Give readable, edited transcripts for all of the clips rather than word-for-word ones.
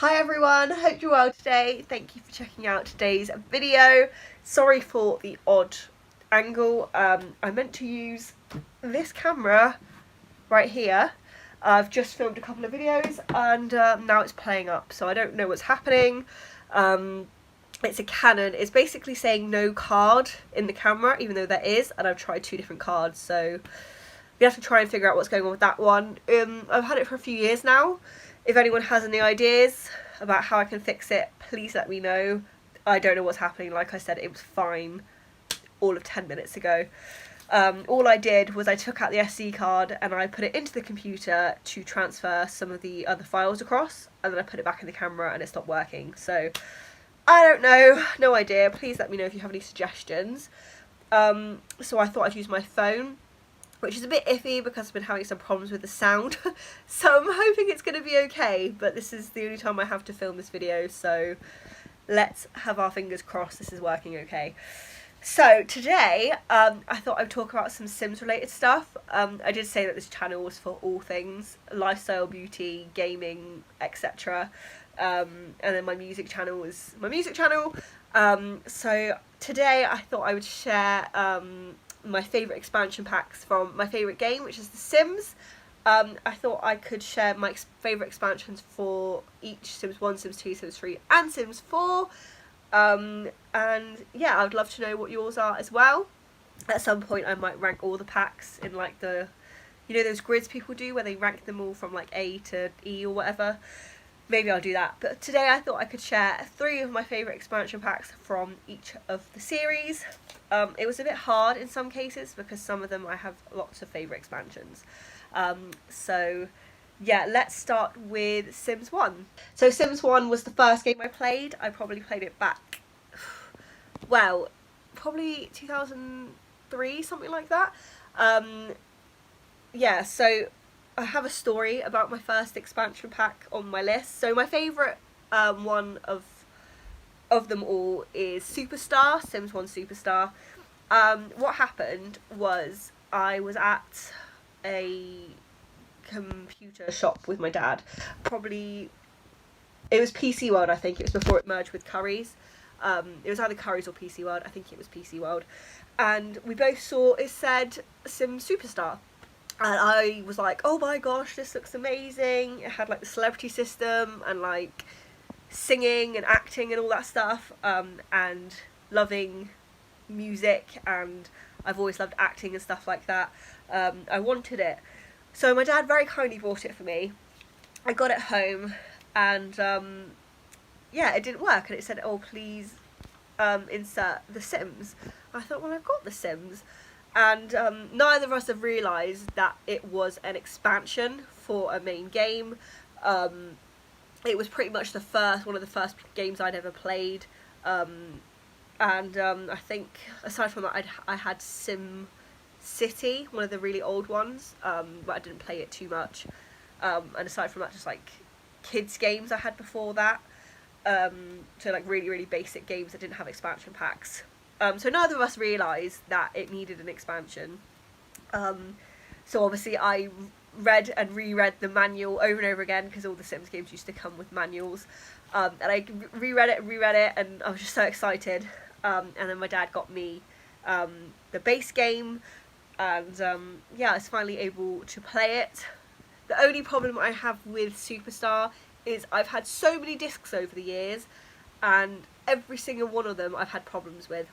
Hi everyone, hope you're well today. Thank you for checking out today's video. Sorry for the odd angle. I meant to use this camera right here. I've just filmed a couple of videos and now it's playing up, so I don't know what's happening. It's a Canon. It's basically saying no card in the camera, even though there is, and I've tried two different cards, so we have to try and figure out what's going on with that one. I've had it for a few years now. If anyone has any ideas about how I can fix it, please let me know. I don't know what's happening. Like I said, it was fine all of 10 minutes ago. All I did was I took out the SD card and I put it into the computer to transfer some of the other files across, and then I put it back in the camera and it stopped working. So I don't know, no idea. Please let me know if you have any suggestions. So I thought I'd use my phone, which is a bit iffy because I've been having some problems with the sound. So I'm hoping it's going to be okay, but this is the only time I have to film this video, so let's have our fingers crossed this is working okay. So today, I thought I'd talk about some Sims related stuff. I did say that this channel was for all things, lifestyle, beauty, gaming, etc. And then my music channel is my music channel. So today I thought I would share my favourite expansion packs from my favourite game, which is The Sims. I thought I could share my favourite expansions for each Sims 1, Sims 2, Sims 3 and Sims 4. And yeah, I would love to know what yours are as well. At some point I might rank all the packs in like the, you know, those grids people do where they rank them all from like A to E or whatever. Maybe I'll do that. But today I thought I could share 3 of my favourite expansion packs from each of the series. It was a bit hard in some cases because some of them I have lots of favourite expansions. So yeah, let's start with Sims 1. So Sims 1 was the first game I played. I probably played it back, well, probably 2003, something like that. Yeah, so I have a story about my first expansion pack on my list. So my favourite one of them all is Superstar, Sims 1 Superstar. What happened was I was at a computer shop with my dad. Probably, it was PC World, I think. It was before it merged with Curry's. It was either Curry's or PC World. I think it was PC World. And we both saw it said Sims Superstar. And I was like, oh my gosh, this looks amazing. It had like the celebrity system and like singing and acting and all that stuff, and loving music, and I've always loved acting and stuff like that. I wanted it. So my dad very kindly bought it for me. I got it home and yeah, it didn't work, and it said, oh please insert The Sims. I thought, well, I've got The Sims. And neither of us have realised that it was an expansion for a main game. It was pretty much one of the first games I'd ever played. And I think aside from that, I had Sim City, one of the really old ones, but I didn't play it too much. And aside from that, just like kids games I had before that. So like really, really basic games that didn't have expansion packs. So neither of us realised that it needed an expansion. So obviously I read and reread the manual over and over again, because all the Sims games used to come with manuals. And I reread it, and I was just so excited. And then my dad got me the base game, and yeah, I was finally able to play it. The only problem I have with Superstar is I've had so many discs over the years, and every single one of them I've had problems with.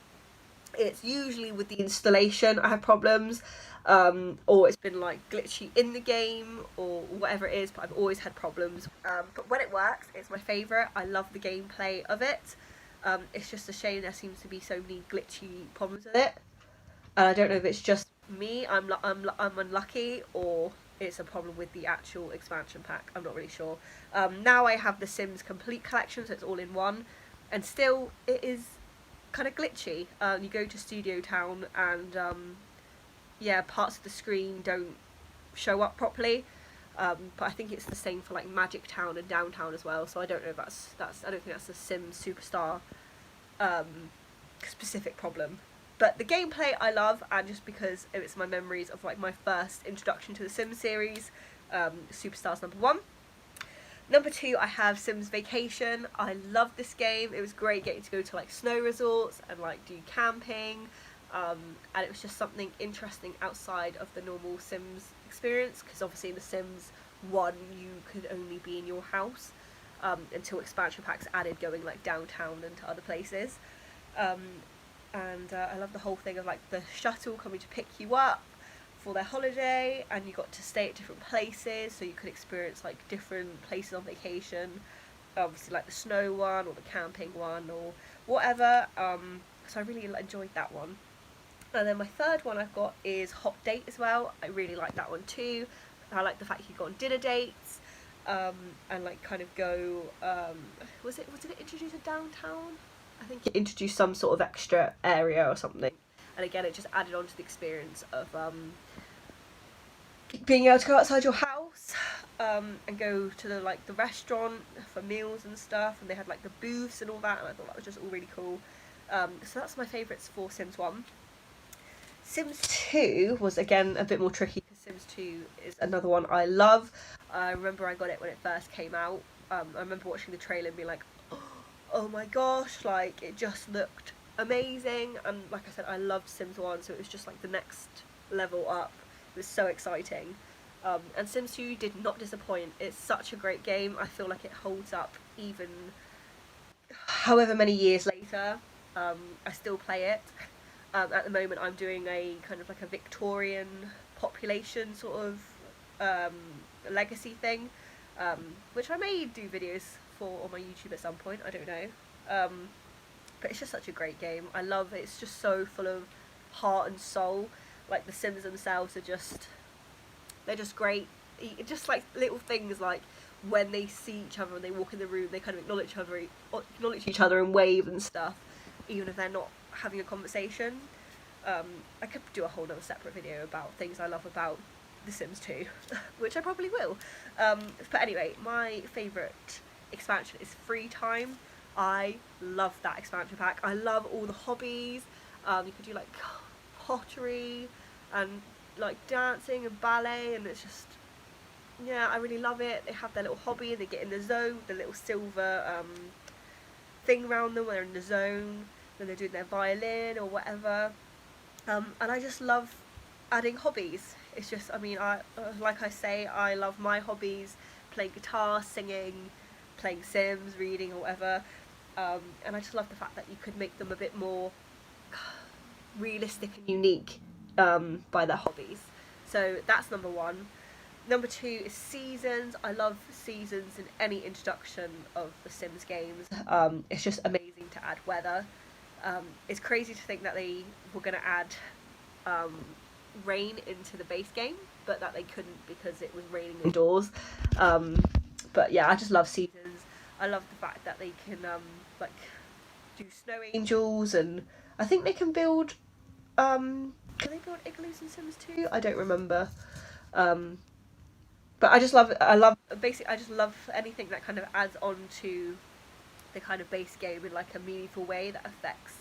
It's usually with the installation I have problems, or it's been like glitchy in the game or whatever it is, but I've always had problems. But when it works, it's my favourite. I love the gameplay of it. It's just a shame there seems to be so many glitchy problems with it. And I don't know if it's just me, I'm unlucky, or it's a problem with the actual expansion pack. I'm not really sure. Now I have the Sims Complete Collection, so it's all in one, and still it is kind of glitchy. You go to Studio Town and yeah, parts of the screen don't show up properly, but I think it's the same for like Magic Town and Downtown as well, so I don't know if that's I don't think that's a Sims Superstar specific problem. But the gameplay I love, and just because it's my memories of like my first introduction to the Sims series, Superstar's number 1. Number 2, I have Sims Vacation. I love this game. It was great getting to go to like snow resorts and like do camping, and it was just something interesting outside of the normal Sims experience, because obviously in The Sims 1 you could only be in your house until expansion packs added going like downtown and to other places. And I love the whole thing of like the shuttle coming to pick you up for their holiday, and you got to stay at different places, so you could experience like different places on vacation, obviously like the snow one or the camping one or whatever. So I really enjoyed that one. And then my third one I've got is Hot Date as well. I really like that one too. I like the fact you could go on dinner dates, and like kind of go, was it introduced a downtown? I think it introduced some sort of extra area or something. And again, it just added on to the experience of being able to go outside your house, and go to the restaurant for meals and stuff. And they had like the booths and all that, and I thought that was just all really cool. So that's my favourites for Sims 1. Sims 2 was again a bit more tricky, because Sims 2 is another one I love. I remember I got it when it first came out. I remember watching the trailer and being like, oh my gosh, like it just looked amazing. And like I said, I loved Sims 1, so it was just like the next level up. It was so exciting. And Sims 2 did not disappoint. It's such a great game. I feel like it holds up even however many years later. I still play it. At the moment I'm doing a kind of like a Victorian population sort of legacy thing, which I may do videos for on my YouTube at some point, I don't know. But it's just such a great game. I love it. It's just so full of heart and soul. Like the Sims themselves are just, they're just great. Just like little things like when they see each other and they walk in the room, they kind of acknowledge each other and wave and stuff, even if they're not having a conversation. I could do a whole other separate video about things I love about The Sims 2, which I probably will. But anyway, my favourite expansion is Free Time. I love that expansion pack. I love all the hobbies. You could do like pottery and like dancing and ballet, and it's just, yeah, I really love it. They have their little hobby and they get in the zone, the little silver thing around them when they're in the zone, when they're doing their violin or whatever. And I just love adding hobbies. It's just, I mean, like I say, I love my hobbies: playing guitar, singing, playing Sims, reading, or whatever. And I just love the fact that you could make them a bit more realistic and unique by their hobbies. So that's number 1. Number 2 is seasons. I love seasons in any introduction of the Sims games. It's just amazing to add weather. It's crazy to think that they were going to add rain into the base game, but that they couldn't because it was raining indoors. But yeah, I just love seasons. I love the fact that they can like do snow angels, and I think they can build can they build igloos in Sims 2? I don't remember. But I just love anything that kind of adds on to the kind of base game in like a meaningful way that affects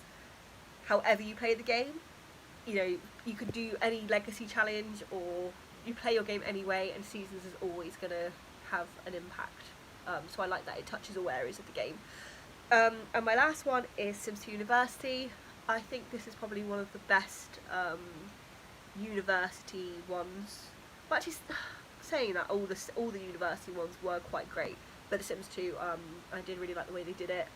however you play the game. You know, you could do any legacy challenge, or you play your game anyway, and seasons is always going to have an impact. So I like that it touches all areas of the game. And my last one is Simpson University. I think this is probably one of the best university ones. Well, actually, saying that, all the university ones were quite great, but The Sims 2, I did really like the way they did it.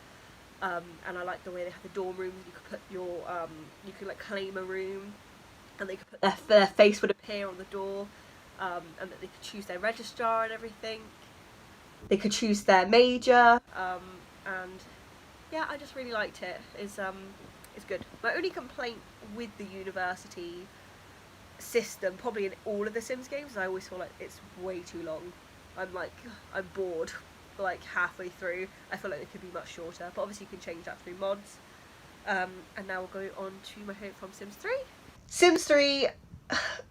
And I like the way they had the dorm rooms. You could put your, you could like claim a room, and they could put their face would appear on the door, and that they could choose their registrar and everything. They could choose their major, and yeah, I just really liked it. It's good. My only complaint with the university system, probably in all of the Sims games, is I always feel like it's way too long. I'm bored like halfway through. I feel like it could be much shorter, but obviously you can change that through mods. And now we'll go on to my favourite from Sims 3. Sims 3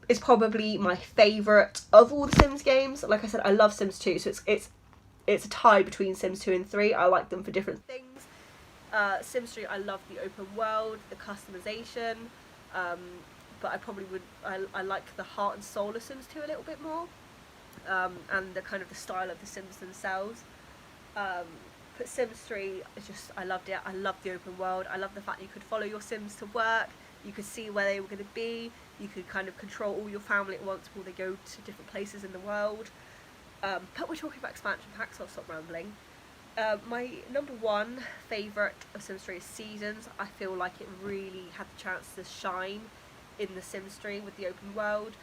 is probably my favourite of all the Sims games. Like I said, I love Sims 2, so it's a tie between Sims 2 and 3. I like them for different things. Sims 3, I love the open world, the customization, but I probably would, I like the heart and soul of Sims 2 a little bit more, and the kind of the style of the Sims themselves. But Sims 3 is just, I loved it. I loved the open world. I love the fact you could follow your Sims to work. You could see where they were going to be. You could kind of control all your family at once before they go to different places in the world. But we're talking about expansion packs, so I'll stop rambling. My number one favourite of Sims 3 is Seasons. I feel like it really had the chance to shine in the Sims 3 with the open world.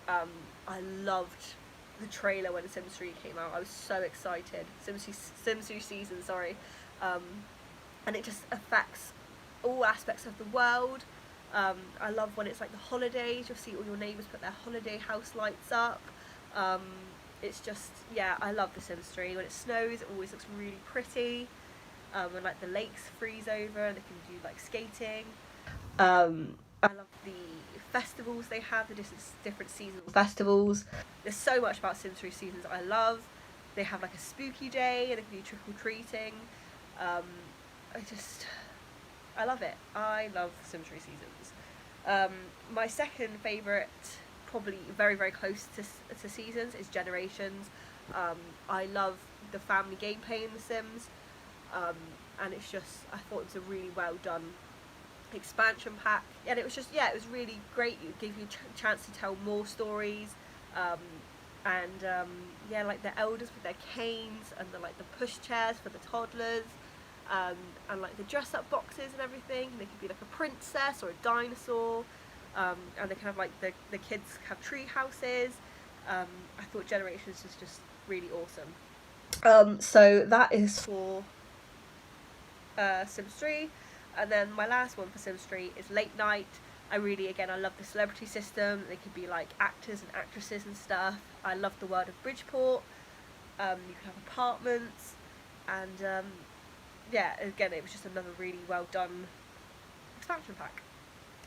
I loved the trailer when Sims 3 came out. I was so excited. Sims 3 Seasons, sorry. And it just affects all aspects of the world. I love when it's like the holidays, you'll see all your neighbours put their holiday house lights up. It's just, yeah, I love the Sims 3. When it snows, it always looks really pretty. When like the lakes freeze over and they can do like skating. I love the festivals they have, the different seasonal festivals. There's so much about Sims 3 Seasons I love. They have like a spooky day and they can do trick-or-treating. I love it. I love Sims 3 Seasons. My second favourite, probably very, very close to Seasons, is Generations. I love the family gameplay in The Sims. And it's just, I thought it was a really well done expansion pack, and it was just, yeah, it was really great. It gave you a chance to tell more stories, yeah, like the elders with their canes and the like the push chairs for the toddlers, and like the dress up boxes and everything. They could be like a princess or a dinosaur, and they can have like the kids have tree houses. I thought Generations was just really awesome. So that is for Sims 3. And then my last one for Sims 3 is Late Night. I love the celebrity system. They could be like actors and actresses and stuff. I love the world of Bridgeport. You can have apartments, and yeah, again, it was just another really well done expansion pack.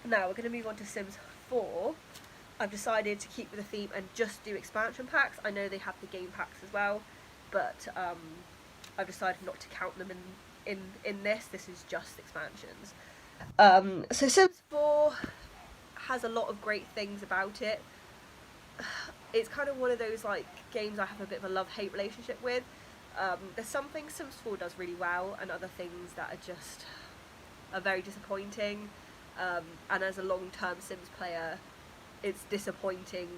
Now we're going to move on to Sims 4. I've decided to keep with the theme and just do expansion packs. I know they have the game packs as well, but I've decided not to count them in this. This is just expansions. So Sims 4 has a lot of great things about it. It's kind of one of those like games I have a bit of a love-hate relationship with. There's some things Sims 4 does really well, and other things that are very disappointing. And as a long-term Sims player, it's disappointing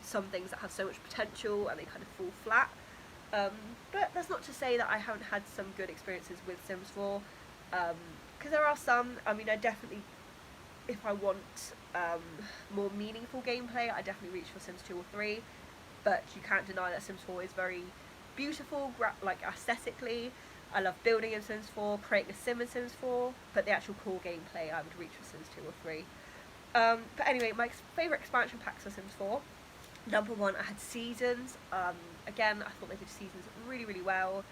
some things that have so much potential and they kind of fall flat. But that's not to say that I haven't had some good experiences with Sims 4, because there are some. I mean, I definitely, if I want more meaningful gameplay, I definitely reach for Sims 2 or 3, but you can't deny that Sims 4 is very beautiful, like aesthetically. I love building in Sims 4, creating a sim in Sims 4, but the actual core gameplay I would reach for Sims 2 or 3. But anyway, my favourite expansion packs for Sims 4. Number one, I had Seasons. Again, I thought they did Seasons really, really well.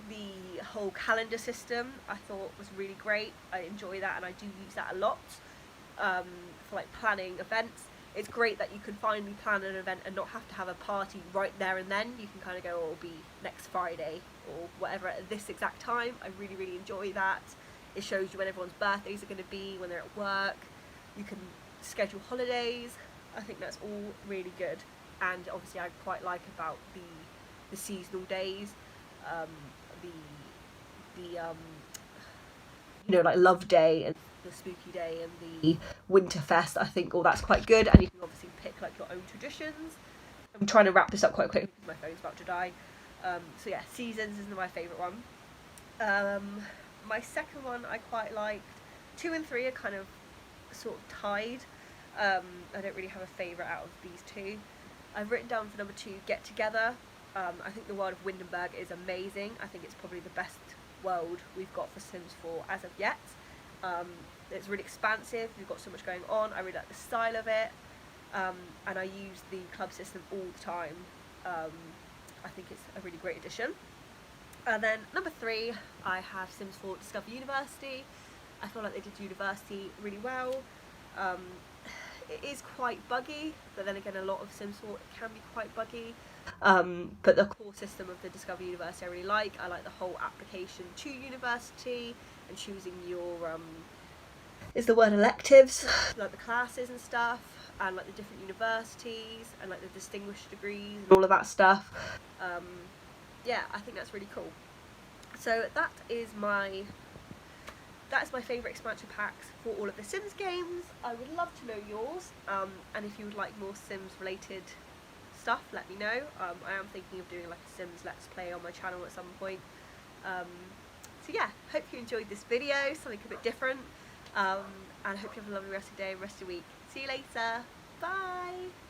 The whole calendar system I thought was really great. I enjoy that, and I do use that a lot for like planning events. It's great that you can finally plan an event and not have to have a party right there and then. You can kind of go, oh, it'll be next Friday or whatever at this exact time. I really, really enjoy that. It shows you when everyone's birthdays are going to be, when they're at work. You can schedule holidays. I think that's all really good. And obviously I quite like about the seasonal days, like Love Day and the Spooky Day and the Winterfest. I think all that's quite good, and you can obviously pick like your own traditions. I'm trying to wrap this up quite quickly because my phone's about to die. So yeah, Seasons is my favourite one. My second one I quite liked. 2 and 3 are kind of sort of tied. I don't really have a favourite out of these two. I've written down for number 2, Get Together. I think the world of Windenburg is amazing. I think it's probably the best world we've got for Sims 4 as of yet. It's really expansive, you've got so much going on. I really like the style of it, and I use the club system all the time. I think it's a really great addition. And then number 3, I have Sims 4 Discover University. I feel like they did University really well. It is quite buggy, but then again, a lot of Sims 4 can be quite buggy. But the core system of the Discover University I really like. I like the whole application to university and choosing your is the word electives, like the classes and stuff, and like the different universities and like the distinguished degrees and all of that stuff. yeah, I think that's really cool. So that's my favourite expansion packs for all of the Sims games. I would love to know yours, and if you would like more Sims related stuff, let me know. I am thinking of doing like a Sims Let's Play on my channel at some point. So yeah, hope you enjoyed this video, something a bit different, and I hope you have a lovely rest of your day and rest of your week. See you later, bye!